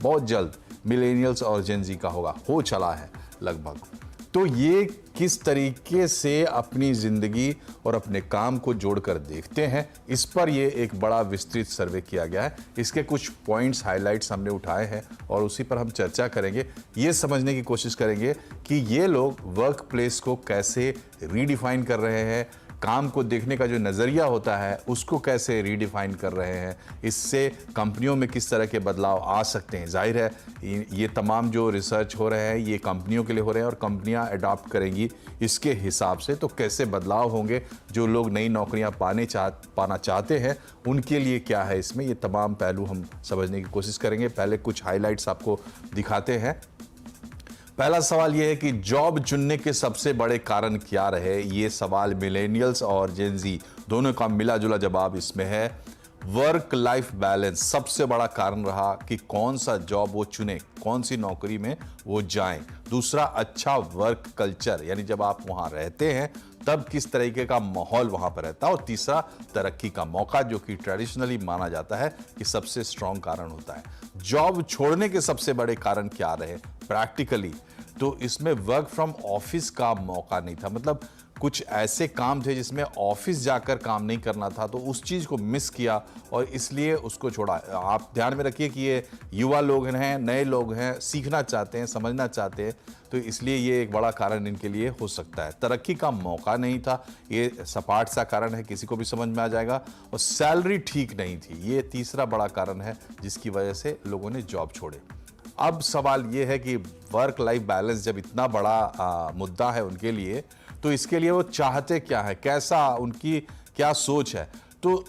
बहुत जल्द मिलेनियल्स और जेन ज़ी का हो चला है लगभग। तो ये किस तरीके से अपनी ज़िंदगी और अपने काम को जोड़कर देखते हैं, इस पर ये एक बड़ा विस्तृत सर्वे किया गया है। इसके कुछ पॉइंट्स, हाइलाइट्स हमने उठाए हैं और उसी पर हम चर्चा करेंगे। ये समझने की कोशिश करेंगे कि ये लोग वर्क प्लेस को कैसे रीडिफाइन कर रहे हैं, काम को देखने का जो नज़रिया होता है उसको कैसे रीडिफाइन कर रहे हैं, इससे कंपनियों में किस तरह के बदलाव आ सकते हैं। जाहिर है ये तमाम जो रिसर्च हो रहे हैं ये कंपनियों के लिए हो रहे हैं और कंपनियां अडॉप्ट करेंगी इसके हिसाब से। तो कैसे बदलाव होंगे, जो लोग नई नौकरियां पाना चाहते हैं उनके लिए क्या है इसमें, ये तमाम पहलू हम समझने की कोशिश करेंगे। पहले कुछ हाईलाइट्स आपको दिखाते हैं। पहला सवाल यह है कि जॉब चुनने के सबसे बड़े कारण क्या रहे। ये सवाल मिलेनियल्स और जेन ज़ी दोनों का मिला जुला जवाब इसमें है। वर्क लाइफ बैलेंस सबसे बड़ा कारण रहा कि कौन सा जॉब वो चुने, कौन सी नौकरी में वो जाएं। दूसरा, अच्छा वर्क कल्चर, यानी जब आप वहां रहते हैं तब किस तरीके का माहौल वहां पर रहता है। और तीसरा, तरक्की का मौका, जो कि ट्रेडिशनली माना जाता है कि सबसे स्ट्रॉन्ग कारण होता है। जॉब छोड़ने के सबसे बड़े कारण क्या रहे प्रैक्टिकली, तो इसमें वर्क फ्रॉम ऑफिस का मौका नहीं था। मतलब कुछ ऐसे काम थे जिसमें ऑफिस जाकर काम नहीं करना था, तो उस चीज़ को मिस किया और इसलिए उसको छोड़ा। आप ध्यान में रखिए कि ये युवा लोग हैं, नए लोग हैं, सीखना चाहते हैं, समझना चाहते हैं, तो इसलिए ये एक बड़ा कारण इनके लिए हो सकता है। तरक्की का मौका नहीं था, ये सपाट सा कारण है, किसी को भी समझ में आ जाएगा। और सैलरी ठीक नहीं थी, ये तीसरा बड़ा कारण है जिसकी वजह से लोगों ने जॉब छोड़े। अब सवाल ये है कि वर्क लाइफ बैलेंस जब इतना बड़ा मुद्दा है उनके लिए, तो इसके लिए वो चाहते क्या है, कैसा उनकी क्या सोच है। तो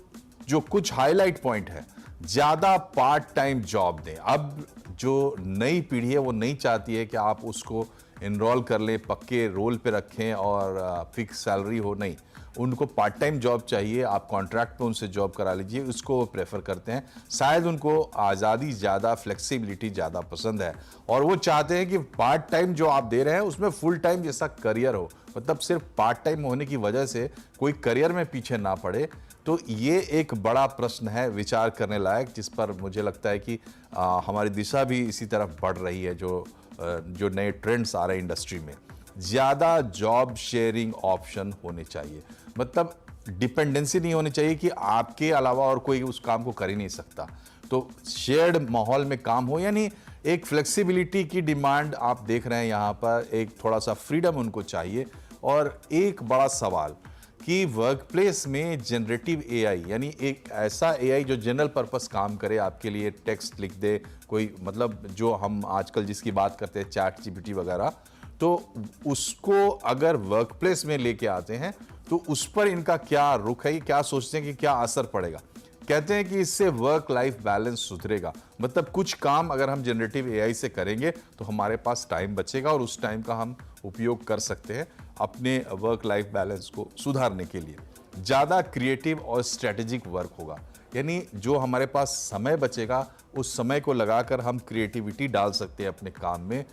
जो कुछ हाईलाइट पॉइंट है, ज़्यादा पार्ट टाइम जॉब दें। अब जो नई पीढ़ी है वो नहीं चाहती है कि आप उसको इनरोल कर लें, पक्के रोल पे रखें और फिक्स सैलरी हो, नहीं। उनको पार्ट टाइम जॉब चाहिए, आप कॉन्ट्रैक्ट पे उनसे जॉब करा लीजिए, उसको वो प्रेफर करते हैं। शायद उनको आज़ादी ज़्यादा, फ्लेक्सिबिलिटी ज़्यादा पसंद है और वो चाहते हैं कि पार्ट टाइम जो आप दे रहे हैं उसमें फुल टाइम जैसा करियर हो। मतलब सिर्फ पार्ट टाइम होने की वजह से कोई करियर में पीछे ना पड़े। तो ये एक बड़ा प्रश्न है, विचार करने लायक, जिस पर मुझे लगता है कि हमारी दिशा भी इसी तरफ बढ़ रही है। जो नए ट्रेंड्स आ रहे हैं इंडस्ट्री में, ज़्यादा जॉब शेयरिंग ऑप्शन होने चाहिए। मतलब डिपेंडेंसी नहीं होनी चाहिए कि आपके अलावा और कोई उस काम को कर ही नहीं सकता। तो शेयर्ड माहौल में काम हो, यानी एक फ्लेक्सिबिलिटी की डिमांड आप देख रहे हैं यहाँ पर, एक थोड़ा सा फ्रीडम उनको चाहिए। और एक बड़ा सवाल कि वर्क प्लेस में जनरेटिव एआई, यानी एक ऐसा एआई जो जनरल पर्पस काम करे, आपके लिए टेक्स्ट लिख दे, कोई मतलब जो हम आजकल जिसकी बात करते हैं चैट जीपीटी वगैरह, तो उसको अगर वर्क प्लेस में लेके आते हैं तो उस पर इनका क्या रुख है, क्या सोचते हैं कि क्या असर पड़ेगा। कहते हैं कि इससे वर्क लाइफ बैलेंस सुधरेगा। मतलब कुछ काम अगर हम जनरेटिव एआई से करेंगे तो हमारे पास टाइम बचेगा और उस टाइम का हम उपयोग कर सकते हैं अपने वर्क लाइफ बैलेंस को सुधारने के लिए। ज़्यादा क्रिएटिव और स्ट्रेटेजिक वर्क होगा, यानी जो हमारे पास समय बचेगा उस समय को लगाकर हम क्रिएटिविटी डाल सकते हैं अपने काम में,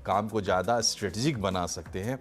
काम को ज़्यादा स्ट्रेटेजिक बना सकते हैं।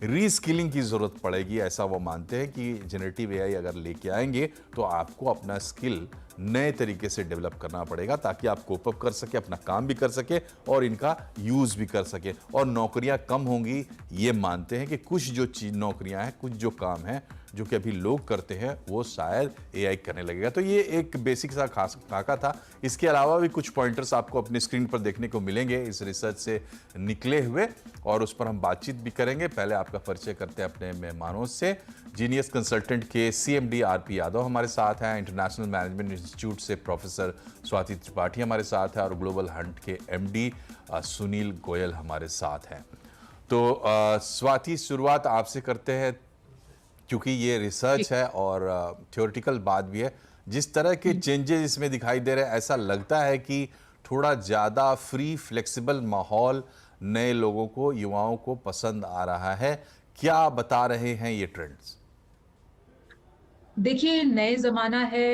रीस्किलिंग की ज़रूरत पड़ेगी, ऐसा वो मानते हैं कि जनरेटिव एआई अगर लेके आएंगे तो आपको अपना स्किल नए तरीके से डेवलप करना पड़ेगा ताकि आप कोप अप कर सके, अपना काम भी कर सके और इनका यूज़ भी कर सके। और नौकरियां कम होंगी, ये मानते हैं कि कुछ जो चीज़ नौकरियां हैं, कुछ जो काम हैं जो कि अभी लोग करते हैं वो शायद एआई करने लगेगा। तो ये एक बेसिक सा खास खाका था। इसके अलावा भी कुछ पॉइंटर्स आपको अपनी स्क्रीन पर देखने को मिलेंगे इस रिसर्च से निकले हुए, और उस पर हम बातचीत भी करेंगे। पहले आपका परिचय करते हैं अपने मेहमानों से। जीनियस कंसल्टेंट के सीएमडी आरपी यादव हमारे साथ हैं, इंटरनेशनल मैनेजमेंट इंस्टीट्यूट से प्रोफेसर स्वाति त्रिपाठी हमारे साथ है और ग्लोबल हंट के एमडी सुनील गोयल हमारे साथ हैं। तो स्वाति, शुरुआत आपसे करते हैं क्योंकि ये रिसर्च है और थ्योरेटिकल बात भी है। जिस तरह के चेंजेस इसमें दिखाई दे रहे हैं, ऐसा लगता है कि थोड़ा ज़्यादा फ्री फ्लेक्सिबल माहौल नए लोगों को, युवाओं को पसंद आ रहा है। क्या बता रहे हैं ये ट्रेंड्स? देखिए, नए जमाना है।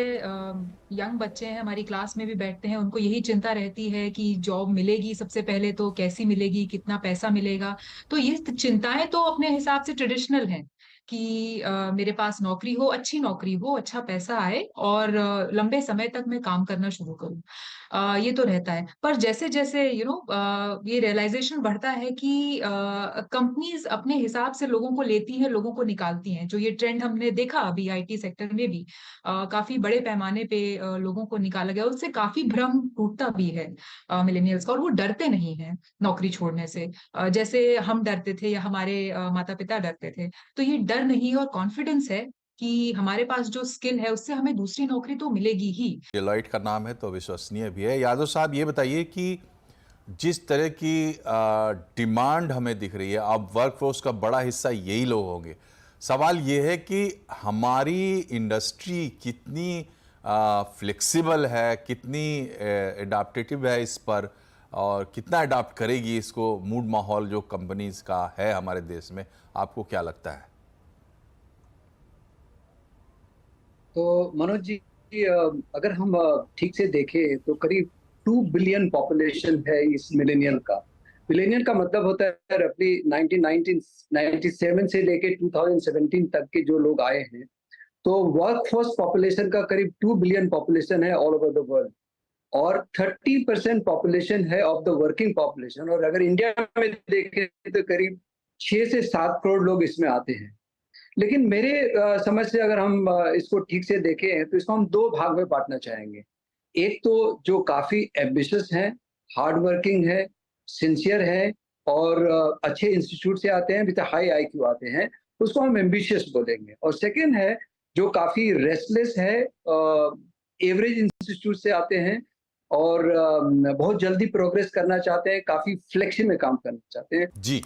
यंग बच्चे हैं, हमारी क्लास में भी बैठते हैं, उनको यही चिंता रहती है कि जॉब मिलेगी, सबसे पहले तो कैसी मिलेगी, कितना पैसा मिलेगा। तो ये चिंताएं तो अपने हिसाब से ट्रेडिशनल हैं कि मेरे पास नौकरी हो, अच्छी नौकरी हो, अच्छा पैसा आए और लंबे समय तक मैं काम करना शुरू करूं। ये तो रहता है। पर जैसे-जैसे ये रियलाइज़ेशन बढ़ता है कि कंपनीज़ अपने हिसाब से लोगों को लेती हैं, लोगों को निकालती हैं। जो ये ट्रेंड हमने देखा अभी आईटी सेक्टर में भी काफ़ी बड़े पैमाने पे लोगों को निकाला गया। उससे काफ़ी भ्रम टूटता भी है मिलेनियल्स का, और वो डरते नहीं हैं नौकरी छोड़ने से। जैसे हम डरते थे या हमारे माता-पिता डरते थे। तो ये डर नहीं और कॉन्फिडेंस है कि हमारे पास जो स्किल है उससे हमें दूसरी नौकरी तो मिलेगी ही। डेलॉयट का नाम है तो विश्वसनीय भी है। यादव साहब ये बताइए कि जिस तरह की डिमांड हमें दिख रही है, अब वर्कफोर्स का बड़ा हिस्सा यही लोग होंगे। सवाल ये है कि हमारी इंडस्ट्री कितनी फ्लेक्सिबल है, कितनी एडाप्टेटिव है इस पर, और कितना अडाप्ट करेगी इसको मूड माहौल जो कंपनीज का है हमारे देश में। आपको क्या लगता है? तो मनोज जी, अगर हम ठीक से देखें तो करीब 2 बिलियन पॉपुलेशन है इस मिलेनियल का। मिलेनियल का मतलब होता है रफली 1997 से लेके 2017 तक के जो लोग आए हैं। तो वर्कफोर्स पॉपुलेशन का करीब 2 बिलियन पॉपुलेशन है ऑल ओवर द वर्ल्ड, और 30% पॉपुलेशन है ऑफ द वर्किंग पॉपुलेशन। और अगर इंडिया में देखें तो करीब 6 से 7 करोड़ लोग इसमें आते हैं। लेकिन मेरे समझ से अगर हम इसको ठीक से देखें तो इसको हम दो भाग में बांटना चाहेंगे। एक तो जो काफी एम्बिशियस है, हार्ड वर्किंग है, सिंसियर है, और अच्छे इंस्टीट्यूट से आते हैं, विद हाई आईक्यू आते हैं, उसको हम एम्बिशियस बोलेंगे। और सेकंड है जो काफी रेस्टलेस है, एवरेज इंस्टीट्यूट से आते हैं, और बहुत जल्दी प्रोग्रेस करना चाहते हैं, काफी फ्लेक्सी में काम करना चाहते हैं। जी,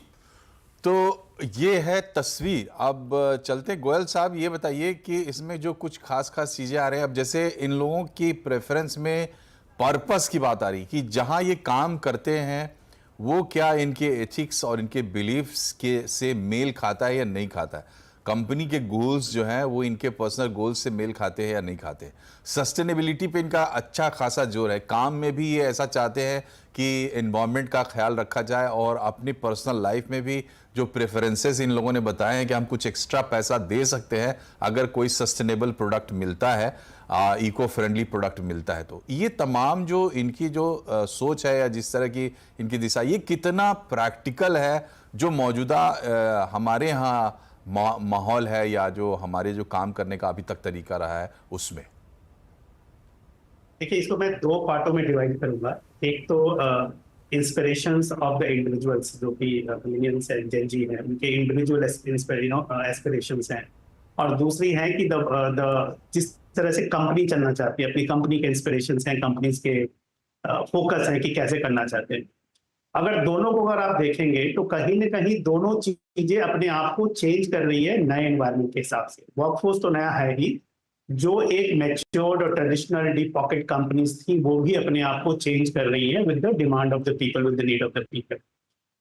तो ये है तस्वीर। अब चलते गोयल साहब, ये बताइए कि इसमें जो कुछ खास खास चीज़ें आ रही हैं, अब जैसे इन लोगों की प्रेफरेंस में पर्पस की बात आ रही कि जहाँ ये काम करते हैं वो क्या इनके एथिक्स और इनके बिलीफ्स के से मेल खाता है या नहीं खाता है। कंपनी के गोल्स जो हैं वो इनके पर्सनल गोल्स से मेल खाते हैं या नहीं खाते। सस्टेनेबिलिटी पे इनका अच्छा खासा जोर है। काम में भी ये ऐसा चाहते हैं कि एनवायरनमेंट का ख्याल रखा जाए, और अपनी पर्सनल लाइफ में भी जो प्रेफरेंसेस इन लोगों ने बताए हैं कि हम कुछ एक्स्ट्रा पैसा दे सकते हैं अगर कोई सस्टेनेबल प्रोडक्ट मिलता है, इको फ्रेंडली प्रोडक्ट मिलता है। तो ये तमाम जो इनकी जो सोच है या जिस तरह की इनकी दिशा, ये कितना प्रैक्टिकल है जो मौजूदा हमारे यहाँ माहौल है या जो हमारे जो काम करने का अभी तक तरीका रहा है उसमें। देखिए, इसको मैं दो पार्टों में डिवाइड करूंगा। एक तो इंस्पिरेशंस ऑफ द इंडिविजुअल्स, जो कि मिलेनियल्स एंड जेन जी हैं, उनके इंडिविजुअल एस्पिरेशंस हैं। और दूसरी है कि द जिस तरह से कंपनी चलना चाहती है, अपनी कंपनी के इंस्पिरेशंस हैं, कंपनीज के फोकस है कि कैसे करना चाहते हैं। अगर दोनों को अगर आप देखेंगे तो कहीं ना कहीं दोनों चीजें अपने आप को चेंज कर रही है नए एनवायरनमेंट के हिसाब से। वर्कफोर्स तो नया है ही, जो एक मैच्योर्ड और ट्रेडिशनल डीप पॉकेट कंपनीज थी वो भी अपने आप को चेंज कर रही है with the demand of the people, with the need of the people.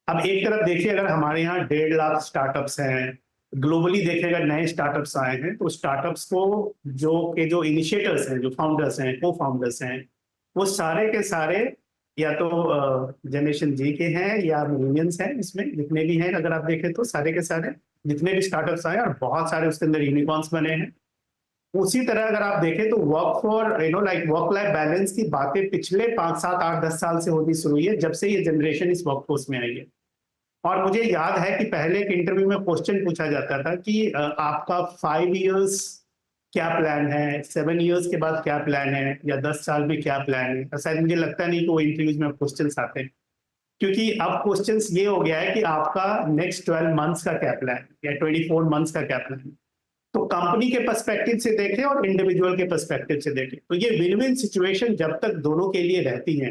अब एक तरफ देखिए, अगर हमारे यहाँ 1.5 लाख स्टार्टअप्स हैं, ग्लोबली देखें अगर नए स्टार्टअप्स आए हैं, तो स्टार्टअप्स को जो इनिशिएटर्स हैं, जो फाउंडर्स हैं, को फाउंडर्स हैं, वो सारे के सारे या तो जनरेशन जी के हैं या मिलेनियल्स हैं। इसमें जितने भी हैं अगर आप देखें तो सारे के सारे जितने भी स्टार्टअप्स आए, और बहुत सारे उसके अंदर यूनिकॉर्न्स बने हैं। उसी तरह अगर आप देखें तो वर्क लाइफ बैलेंस की बातें पिछले 5, 7, 8, 10 साल से होनी शुरू हुई है, जब से ये जनरेशन इस वर्कफोर्स में आई है। और मुझे याद है कि पहले एक इंटरव्यू में क्वेश्चन पूछा जाता था कि आपका 5 इयर्स क्या प्लान है, 7 इयर्स के बाद क्या प्लान है, या 10 साल में क्या प्लान है। शायद मुझे लगता नहीं कि वो इंटरव्यूज में क्वेश्चन आते हैं, क्योंकि अब क्वेश्चन ये हो गया है कि आपका नेक्स्ट 12 मंथ्स का क्या प्लान या 24 मंथ्स का क्या प्लान है। तो कंपनी के पर्सपेक्टिव से देखें और इंडिविजुअल के पर्सपेक्टिव से देखें, तो ये विन विन सिचुएशन जब तक दोनों के लिए रहती है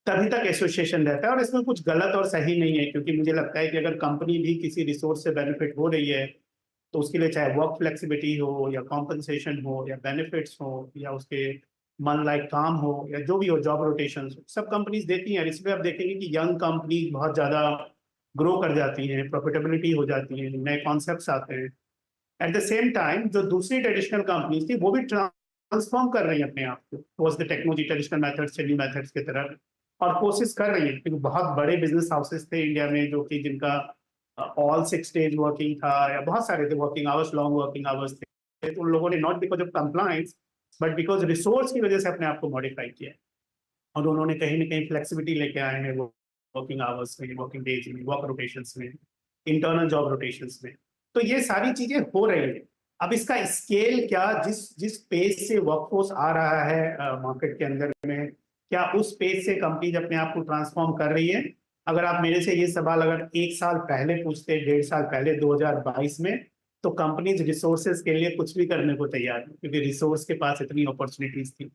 तभी तक एसोसिएशन रहता है। और इसमें कुछ गलत और सही नहीं है, क्योंकि मुझे लगता है कि अगर कंपनी भी किसी रिसोर्स से बेनिफिट हो रही है तो उसके लिए चाहे वर्क फ्लेक्सिबिलिटी हो या कॉम्पनसेशन हो या बेनिफिट्स हो या उसके मन लाइक काम हो या जो भी हो, जॉब रोटेशन, सब कंपनीज देती हैं। इसमें आप देखेंगे कि यंग कंपनीज बहुत ज्यादा ग्रो कर जाती हैं, प्रॉफिटेबिलिटी हो जाती है, नए कॉन्सेप्ट्स आते हैं। एट द सेम टाइम जो दूसरी ट्रेडिशनल कंपनीज थी वो भी ट्रांसफॉर्म कर रही है अपने आप को towards the technology, traditional methods से न्यू मेथड्स की तरफ, और कोशिश कर रही है। क्योंकि बहुत बड़े बिजनेस हाउसेस थे इंडिया में जो कि जिनका ऑल 6 डेज वर्किंग था, या बहुत सारे थे working hours, long working hours थे। तो उन लोगों ने not because of compliance but because resource की वजह से अपने आप को मॉडिफाई किया। और उन्होंने कहीं ना कहीं फ्लेक्सिबिलिटी लेके आए हैं वर्किंग आवर्स में, वर्किंग डेज में, वर्क रोटेशंस में, इंटरनल जॉब रोटेशंस में। तो ये सारी चीजें हो रही है। अब इसका स्केल क्या, जिस जिस पेस से वर्कफोर्स आ रहा है मार्केट के अंदर में, क्या उस पेस से कंपनीज अपने आप को ट्रांसफॉर्म कर रही है? अगर आप मेरे से ये सवाल अगर 1 साल पहले पूछते, 1.5 साल पहले 2022 में, तो कंपनीज रिसोर्सेज के लिए कुछ भी करने को तैयार है, क्योंकि रिसोर्स के पास इतनी अपॉर्चुनिटीज थी।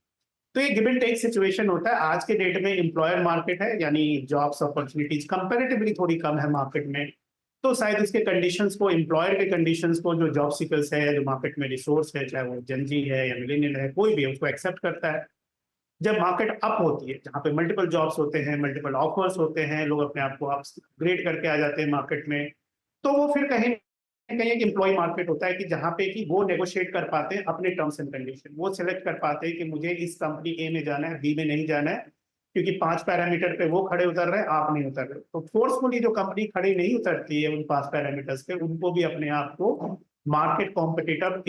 तो ये गिव एंड टेक सिचुएशन होता है। आज के डेट में एम्प्लॉयर मार्केट है, यानी जॉब्स अपॉर्चुनिटीज कंपैरेटिवली थोड़ी कम है मार्केट में, तो शायद उसके कंडीशंस को, एम्प्लॉयर के कंडीशंस को, जो जॉब सीकर्स है, जो मार्केट में रिसोर्स है, चाहे वो जेनजी है या मिलेनियल है, कोई भी उसको एक्सेप्ट करता है। जब मार्केट अप होती है, जहाँ पे मल्टीपल जॉब्स होते हैं, मल्टीपल ऑफर्स होते हैं, लोग अपने आप को अपग्रेड करके आ जाते हैं मार्केट में, तो वो फिर कहीं ना कहीं एक एम्प्लॉय मार्केट होता है कि जहाँ पे कि वो नेगोशिएट कर पाते हैं अपने टर्म्स एंड कंडीशन। वो सिलेक्ट कर पाते हैं कि मुझे इस कंपनी ए में जाना है, बी में नहीं जाना है, क्योंकि 5 पैरामीटर पे वो खड़े उतर रहे हैं, आप नहीं उतर रहे। तो फोर्सफुली जो कंपनी खड़ी नहीं उतरती है उन 5 पैरामीटर्स पे, उनको भी अपने आप को market competitive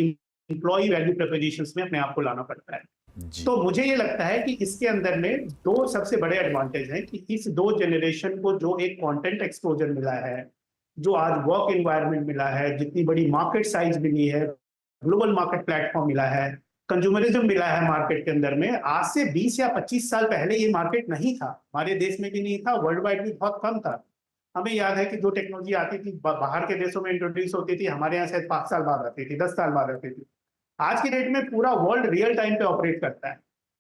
employ value propositions में अपने आप को लाना पड़ता है। जी तो मुझे ये लगता है कि इसके अंदर में 2 सबसे बड़े एडवांटेज हैं कि इस 2 जनरेशन को जो एक कंटेंट एक्सपोजर मिला है, जो आज वर्क एनवायरनमेंट मिला है, जितनी बड़ी मार्केट साइज मिली है, ग्लोबल मार्केट प्लेटफॉर्म मिला है, कंज्यूमरिज्म मिला है मार्केट के अंदर में। आज से 20 या 25 साल पहले ये मार्केट नहीं था, हमारे देश में भी नहीं था, वर्ल्ड वाइड भी बहुत कम था। हमें याद है कि जो टेक्नोलॉजी आती थी बाहर के देशों में इंट्रोड्यूस होती थी, हमारे यहाँ शायद 5 साल बाद आती थी, 10 साल बाद आती थी। आज की डेट में पूरा वर्ल्ड रियल टाइम पे ऑपरेट करता है।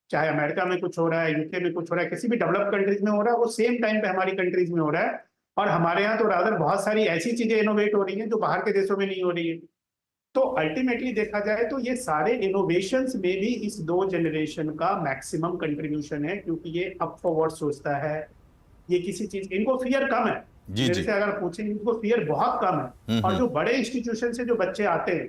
चाहे अमेरिका में कुछ हो रहा है, यूके में कुछ हो रहा है, किसी भी डेवलप कंट्रीज में हो रहा है, वो सेम टाइम पे हमारी कंट्रीज में हो रहा है। और हमारे यहाँ तो रादर बहुत सारी ऐसी चीजें इनोवेट हो रही हैं जो बाहर के देशों में नहीं हो रही है। तो अल्टीमेटली देखा जाए तो ये सारे इनोवेशंस में भी इस 2 जनरेशन का मैक्सिमम कंट्रीब्यूशन है, क्योंकि ये अप फॉरवर्ड सोचता है। ये किसी चीज, इनको फियर कम है। जी मेरे जी से अगर पूछेंगे, इनको फियर बहुत कम है। और जो बड़े इंस्टीट्यूशन से जो बच्चे आते हैं,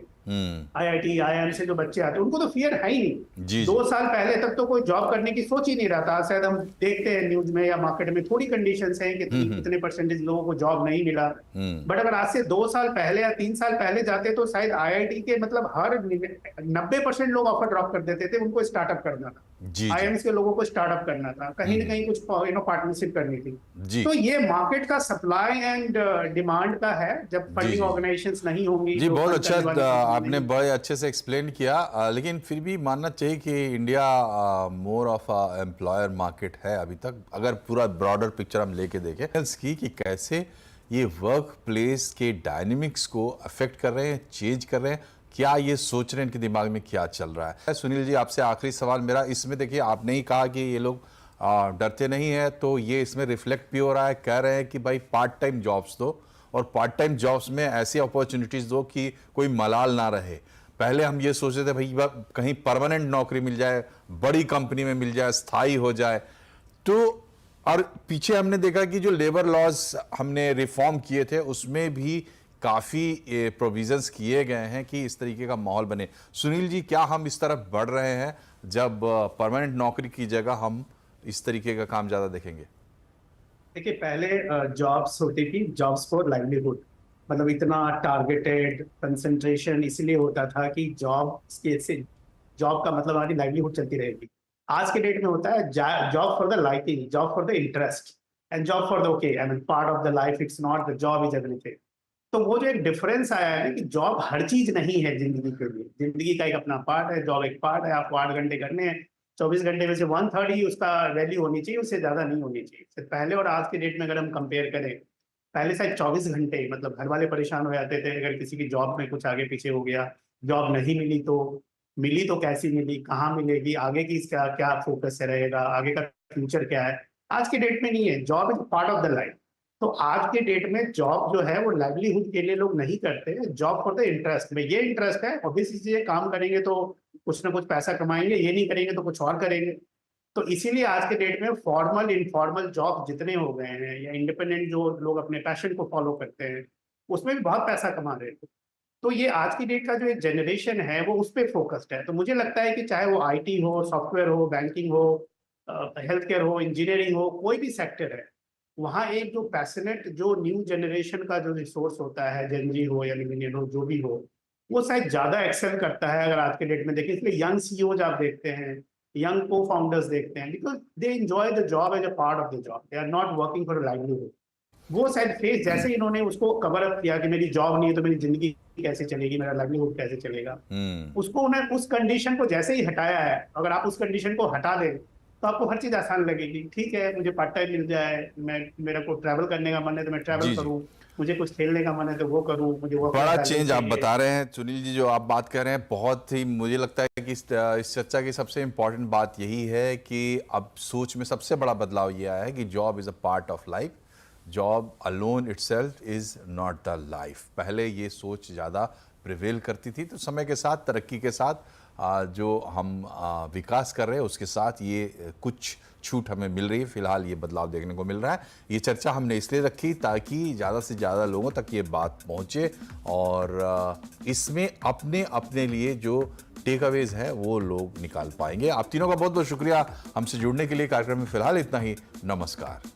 आईआईटी आईआईएम से जो बच्चे आते हैं, उनको तो फियर है ही नहीं। जी 2 साल पहले तक तो कोई जॉब करने की सोच ही नहीं रहा था। शायद हम देखते हैं न्यूज में या मार्केट में थोड़ी कंडीशंस हैं कि कितने परसेंटेज लोगों को जॉब नहीं मिला। बट अगर आज से 2 साल पहले या 3 साल पहले जाते तो शायद आईआईटी के मतलब हर 90% लोग ऑफर ड्रॉप कर देते थे। उनको स्टार्टअप करना था, जी आईएम्स के लोगों को स्टार्टअप करना था, कहीं ना कहीं कुछ पार्टनरशिप करनी थी। जी तो ये मार्केट का सप्लाई एंड डिमांड का है। जब फंडिंग जी। ऑर्गेनाइजेशंस नहीं होंगी, जी जो बहुत fund अच्छा, करने वाली company आपने नहीं- बड़े अच्छे से एक्सप्लेन किया। लेकिन फिर भी मानना चाहिए कि India more of a employer market है अभी तक, अगर पूरा ब्रॉडर पिक्चर हम लेके देखें कि कैसे ये वर्क प्लेस के डायनेमिक्स को अफेक्ट कर रहे हैं, चेंज कर रहे हैं, क्या ये सोच रहे हैं, इनके दिमाग में क्या चल रहा है। सुनील जी, आपसे आखिरी सवाल मेरा इसमें, देखिए आपने ही कहा कि ये लोग डरते नहीं है, तो ये इसमें रिफ्लेक्ट भी हो रहा है। कह रहे हैं कि भाई पार्ट टाइम जॉब्स दो, और पार्ट टाइम जॉब्स में ऐसी अपॉर्चुनिटीज़ दो कि कोई मलाल ना रहे। पहले हम ये सोचते थे भाई कहीं परमानेंट नौकरी मिल जाए, बड़ी कंपनी में मिल जाए, स्थायी हो जाए। तो और पीछे हमने देखा कि जो लेबर लॉज हमने रिफॉर्म किए थे उसमें भी काफ़ी प्रोविजंस किए गए हैं कि इस तरीके का माहौल बने। सुनील जी, क्या हम इस तरफ बढ़ रहे हैं जब परमानेंट नौकरी की जगह हम इस तरीके का काम ज़्यादा देखेंगे? देखिए, पहले जॉब्स होती थी, जॉब्स फॉर लाइवलीहुड, मतलब इतना टारगेटेड कंसंट्रेशन इसलिए होता था कि जॉब से जॉब का मतलब हमारी लाइवलीहुड चलती रहेगी। आज के डेट में होता है job for the liking, job for the interest, and job for the okay, I mean part of the life, it's not the job is everything. तो वो जो एक डिफरेंस आया है कि जॉब हर चीज नहीं है जिंदगी के लिए, जिंदगी का एक अपना पार्ट है, जॉब एक पार्ट है। आपको 8 घंटे करने हैं, 24 घंटे में से 1/3 ही उसका वैल्यू होनी चाहिए, उससे ज्यादा नहीं होनी चाहिए। पहले और आज के डेट में अगर हम कंपेयर करें, पहले शायद 24 घंटे, मतलब घर वाले परेशान हो जाते थे अगर किसी की जॉब में कुछ आगे पीछे हो गया, जॉब नहीं मिली तो कैसी मिली, कहाँ मिलेगी, आगे की इसका क्या फोकस रहेगा, आगे का फ्यूचर क्या है। आज के डेट में नहीं है, job is part of the life. तो आज के डेट में जॉब जो है वो लाइवलीहुड के लिए लोग नहीं करते हैं, जॉब फॉर द इंटरेस्ट में। ये इंटरेस्ट है, ऑब्वियसली चीजें काम करेंगे तो कुछ ना कुछ पैसा कमाएंगे, ये नहीं करेंगे तो कुछ और करेंगे। तो इसीलिए आज के डेट में फॉर्मल इनफॉर्मल जॉब जितने हो गए हैं, या इंडिपेंडेंट जो लोग अपने पैशन को फॉलो करते हैं, उसमें भी बहुत पैसा कमा रहे हैं। तो ये आज की डेट का जो एक जनरेशन है वो उस पर फोकस्ड है। तो मुझे लगता है कि चाहे वो आईटी हो, सॉफ्टवेयर हो, बैंकिंग हो, हेल्थ केयर हो, इंजीनियरिंग हो, कोई भी सेक्टर है, वहाँ एक जो पैशनेट जो न्यू जनरेशन का जो रिसोर्स होता है, जेनजी हो या मिलेनियल हो, जो भी हो, वो शायद ज्यादा एक्सेल करता है अगर आज के डेट में देखें। इसलिए यंग सीईओज आप देखते हैं, यंग को फाउंडर्स देखते हैं, because they enjoy the job as a part of the job, they are not working for livelihood. वो शायद फेस जैसे ही इन्होंने उसको कवर अप किया कि मेरी जॉब नहीं है तो मेरी जिंदगी कैसे चलेगी, मेरा लाइवलीहुड कैसे चलेगा, उसको उन्हें उस कंडीशन को जैसे ही हटाया है, अगर आप उस कंडीशन को हटा दें तो आपको हर चीज आसान लगेगी। ठीक है, मुझे पार्ट टाइम मिल जाए, मेरे को ट्रैवल करने का मन है तो मैं जी, ट्रैवल जी। करूं, मुझे कुछ खेलने का मन है तो वो करूं, मुझे वो बड़ा चेंज आप बता रहे हैं सुनील जी, जो आप बात कर रहे हैं बहुत ही, मुझे लगता है कि इस चर्चा की सबसे इंपॉर्टेंट बात यही है कि अब सोच में सबसे बड़ा बदलाव ये आया है कि job is a part of life, job alone itself is not the life. पहले ये सोच ज़्यादा प्रिवेल करती थी, तो समय के साथ, तरक्की के साथ, जो हम विकास कर रहे हैं उसके साथ ये कुछ छूट हमें मिल रही है। फिलहाल ये बदलाव देखने को मिल रहा है। ये चर्चा हमने इसलिए रखी ताकि ज़्यादा से ज़्यादा लोगों तक ये बात पहुँचे और इसमें अपने अपने लिए जो टेक अवेज है वो लोग निकाल पाएंगे। आप तीनों का बहुत बहुत शुक्रिया हमसे जुड़ने के लिए। कार्यक्रम में फिलहाल इतना ही। नमस्कार।